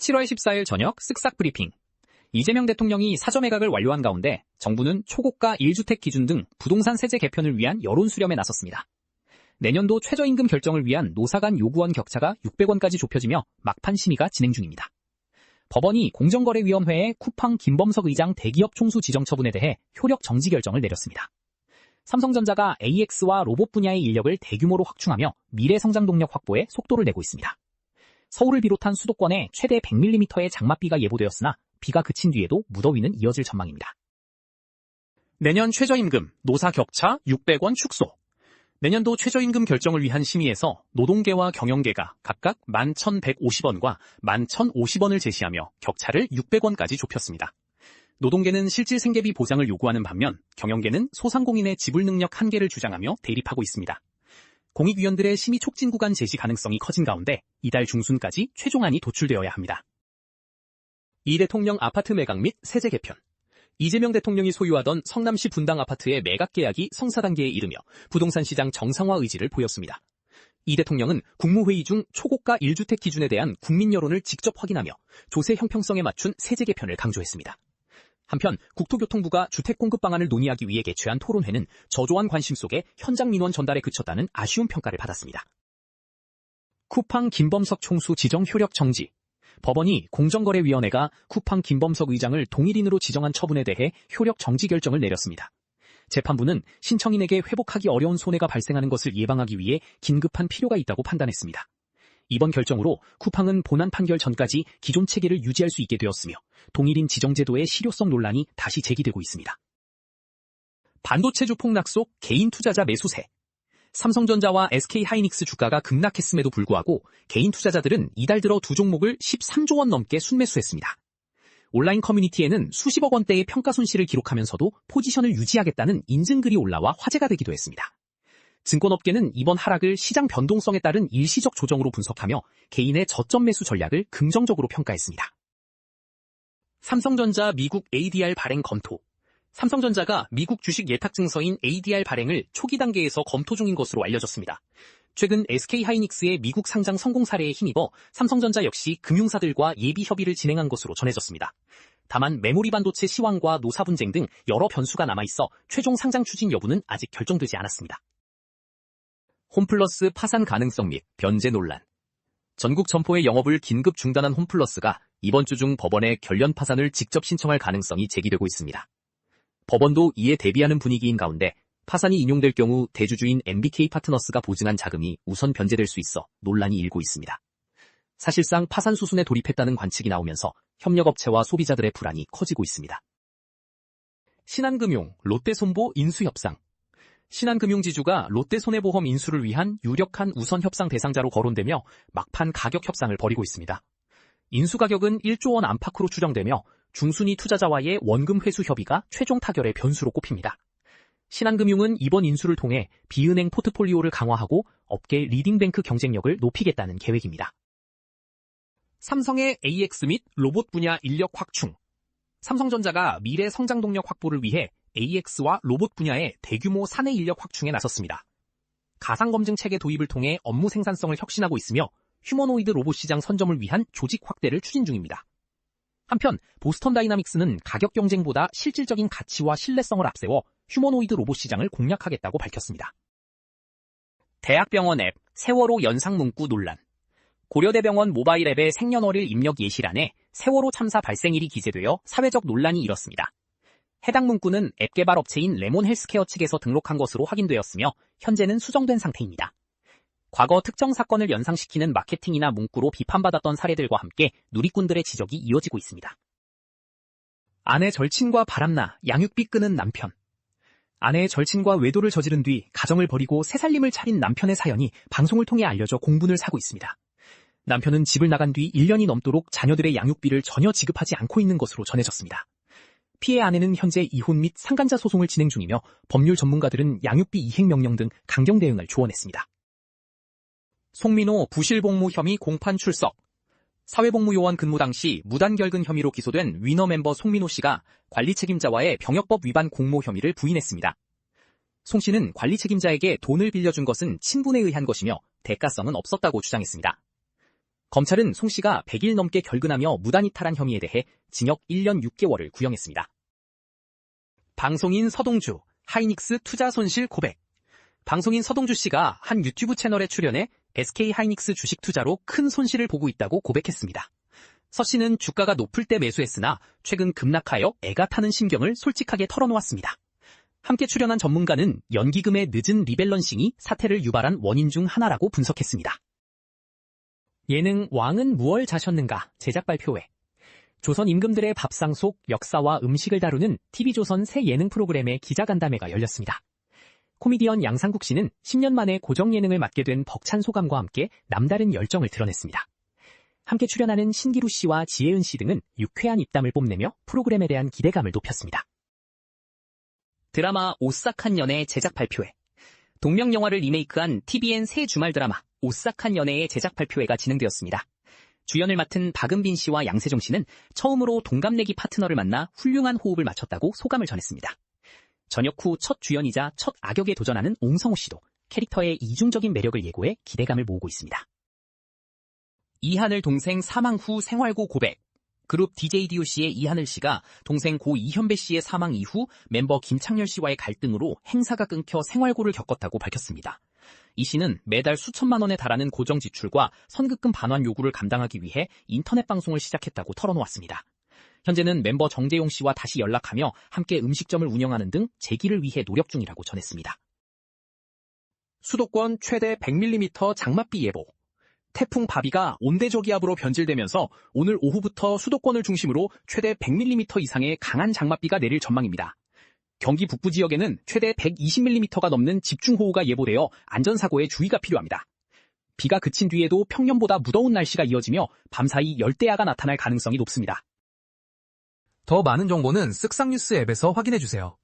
7월 14일 저녁 쓱싹 브리핑. 이재명 대통령이 사저 매각을 완료한 가운데 정부는 초고가 1주택 기준 등 부동산 세제 개편을 위한 여론 수렴에 나섰습니다. 내년도 최저임금 결정을 위한 노사 간 요구원 격차가 600원까지 좁혀지며 막판 심의가 진행 중입니다. 법원이 공정거래위원회에 쿠팡 김범석 의장 대기업 총수 지정 처분에 대해 효력 정지 결정을 내렸습니다. 삼성전자가 AX와 로봇 분야의 인력을 대규모로 확충하며 미래 성장 동력 확보에 속도를 내고 있습니다. 서울을 비롯한 수도권에 최대 100mm의 장맛비가 예보되었으나 비가 그친 뒤에도 무더위는 이어질 전망입니다. 내년 최저임금, 노사 격차 600원 축소. 내년도 최저임금 결정을 위한 심의에서 노동계와 경영계가 각각 11,150원과 11,050원을 제시하며 격차를 600원까지 좁혔습니다. 노동계는 실질 생계비 보장을 요구하는 반면 경영계는 소상공인의 지불 능력 한계를 주장하며 대립하고 있습니다. 공익위원들의 심의 촉진 구간 제시 가능성이 커진 가운데 이달 중순까지 최종안이 도출되어야 합니다. 이 대통령 아파트 매각 및 세제 개편. 이재명 대통령이 소유하던 성남시 분당 아파트의 매각 계약이 성사 단계에 이르며 부동산 시장 정상화 의지를 보였습니다. 이 대통령은 국무회의 중 초고가 1주택 기준에 대한 국민 여론을 직접 확인하며 조세 형평성에 맞춘 세제 개편을 강조했습니다. 한편 국토교통부가 주택 공급 방안을 논의하기 위해 개최한 토론회는 저조한 관심 속에 현장 민원 전달에 그쳤다는 아쉬운 평가를 받았습니다. 쿠팡 김범석 총수 지정 효력 정지. 법원이 공정거래위원회가 쿠팡 김범석 의장을 동일인으로 지정한 처분에 대해 효력 정지 결정을 내렸습니다. 재판부는 신청인에게 회복하기 어려운 손해가 발생하는 것을 예방하기 위해 긴급한 필요가 있다고 판단했습니다. 이번 결정으로 쿠팡은 본안 판결 전까지 기존 체계를 유지할 수 있게 되었으며 동일인 지정제도의 실효성 논란이 다시 제기되고 있습니다. 반도체주 폭락 속 개인 투자자 매수세. 삼성전자와 SK하이닉스 주가가 급락했음에도 불구하고 개인 투자자들은 이달 들어 두 종목을 13조 원 넘게 순매수했습니다. 온라인 커뮤니티에는 수십억 원대의 평가 손실을 기록하면서도 포지션을 유지하겠다는 인증글이 올라와 화제가 되기도 했습니다. 증권업계는 이번 하락을 시장 변동성에 따른 일시적 조정으로 분석하며 개인의 저점 매수 전략을 긍정적으로 평가했습니다. 삼성전자 미국 ADR 발행 검토. 삼성전자가 미국 주식 예탁 증서인 ADR 발행을 초기 단계에서 검토 중인 것으로 알려졌습니다. 최근 SK하이닉스의 미국 상장 성공 사례에 힘입어 삼성전자 역시 금융사들과 예비 협의를 진행한 것으로 전해졌습니다. 다만 메모리 반도체 시황과 노사 분쟁 등 여러 변수가 남아있어 최종 상장 추진 여부는 아직 결정되지 않았습니다. 홈플러스 파산 가능성 및 변제 논란. 전국 점포의 영업을 긴급 중단한 홈플러스가 이번 주 중 법원에 결련 파산을 직접 신청할 가능성이 제기되고 있습니다. 법원도 이에 대비하는 분위기인 가운데 파산이 인용될 경우 대주주인 MBK 파트너스가 보증한 자금이 우선 변제될 수 있어 논란이 일고 있습니다. 사실상 파산 수순에 돌입했다는 관측이 나오면서 협력업체와 소비자들의 불안이 커지고 있습니다. 신한금융, 롯데손보 인수협상. 신한금융지주가 롯데손해보험 인수를 위한 유력한 우선 협상 대상자로 거론되며 막판 가격 협상을 벌이고 있습니다. 인수 가격은 1조 원 안팎으로 추정되며 중순위 투자자와의 원금 회수 협의가 최종 타결의 변수로 꼽힙니다. 신한금융은 이번 인수를 통해 비은행 포트폴리오를 강화하고 업계 리딩뱅크 경쟁력을 높이겠다는 계획입니다. 삼성의 AX 및 로봇 분야 인력 확충. 삼성전자가 미래 성장 동력 확보를 위해 AX와 로봇 분야의 대규모 사내 인력 확충에 나섰습니다. 가상검증 체계 도입을 통해 업무 생산성을 혁신하고 있으며 휴머노이드 로봇 시장 선점을 위한 조직 확대를 추진 중입니다. 한편 보스턴 다이나믹스는 가격 경쟁보다 실질적인 가치와 신뢰성을 앞세워 휴머노이드 로봇 시장을 공략하겠다고 밝혔습니다. 대학병원 앱 세월호 연상 문구 논란. 고려대병원 모바일 앱의 생년월일 입력 예시란에 세월호 참사 발생일이 기재되어 사회적 논란이 일었습니다. 해당 문구는 앱 개발 업체인 레몬 헬스케어 측에서 등록한 것으로 확인되었으며 현재는 수정된 상태입니다. 과거 특정 사건을 연상시키는 마케팅이나 문구로 비판받았던 사례들과 함께 누리꾼들의 지적이 이어지고 있습니다. 아내 절친과 바람나 양육비 끄는 남편. 아내의 절친과 외도를 저지른 뒤 가정을 버리고 새살림을 차린 남편의 사연이 방송을 통해 알려져 공분을 사고 있습니다. 남편은 집을 나간 뒤 1년이 넘도록 자녀들의 양육비를 전혀 지급하지 않고 있는 것으로 전해졌습니다. 피해 아내는 현재 이혼 및 상간자 소송을 진행 중이며 법률 전문가들은 양육비 이행 명령 등 강경 대응을 조언했습니다. 송민호 부실복무 혐의 공판 출석. 사회복무요원 근무 당시 무단결근 혐의로 기소된 위너 멤버 송민호 씨가 관리 책임자와의 병역법 위반 공모 혐의를 부인했습니다. 송 씨는 관리 책임자에게 돈을 빌려준 것은 친분에 의한 것이며 대가성은 없었다고 주장했습니다. 검찰은 송 씨가 100일 넘게 결근하며 무단이탈한 혐의에 대해 징역 1년 6개월을 구형했습니다. 방송인 서동주, 하이닉스 투자 손실 고백. 방송인 서동주 씨가 한 유튜브 채널에 출연해 SK 하이닉스 주식 투자로 큰 손실을 보고 있다고 고백했습니다. 서 씨는 주가가 높을 때 매수했으나 최근 급락하여 애가 타는 심경을 솔직하게 털어놓았습니다. 함께 출연한 전문가는 연기금의 늦은 리밸런싱이 사태를 유발한 원인 중 하나라고 분석했습니다. 예능 왕은 무얼 자셨는가 제작 발표회. 조선 임금들의 밥상 속 역사와 음식을 다루는 TV조선 새 예능 프로그램의 기자간담회가 열렸습니다. 코미디언 양상국 씨는 10년 만에 고정 예능을 맡게 된 벅찬 소감과 함께 남다른 열정을 드러냈습니다. 함께 출연하는 신기루 씨와 지혜은 씨 등은 유쾌한 입담을 뽐내며 프로그램에 대한 기대감을 높였습니다. 드라마 오싹한 연애 제작 발표회. 동명 영화를 리메이크한 TVN 새 주말 드라마 오싹한 연애의 제작 발표회가 진행되었습니다. 주연을 맡은 박은빈 씨와 양세종 씨는 처음으로 동갑내기 파트너를 만나 훌륭한 호흡을 맞췄다고 소감을 전했습니다. 전역 후 첫 주연이자 첫 악역에 도전하는 옹성우 씨도 캐릭터의 이중적인 매력을 예고해 기대감을 모으고 있습니다. 이하늘 동생 사망 후 생활고 고백. 그룹 DJDOC의 이하늘 씨가 동생 고 이현배 씨의 사망 이후 멤버 김창렬 씨와의 갈등으로 행사가 끊겨 생활고를 겪었다고 밝혔습니다. 이 씨는 매달 수천만 원에 달하는 고정 지출과 선급금 반환 요구를 감당하기 위해 인터넷 방송을 시작했다고 털어놓았습니다. 현재는 멤버 정재용 씨와 다시 연락하며 함께 음식점을 운영하는 등 재기를 위해 노력 중이라고 전했습니다. 수도권 최대 100mm 장맛비 예보. 태풍 바비가 온대저기압으로 변질되면서 오늘 오후부터 수도권을 중심으로 최대 100mm 이상의 강한 장맛비가 내릴 전망입니다. 경기 북부 지역에는 최대 120mm가 넘는 집중호우가 예보되어 안전사고에 주의가 필요합니다. 비가 그친 뒤에도 평년보다 무더운 날씨가 이어지며 밤사이 열대야가 나타날 가능성이 높습니다. 더 많은 정보는 쓱싹뉴스 앱에서 확인해주세요.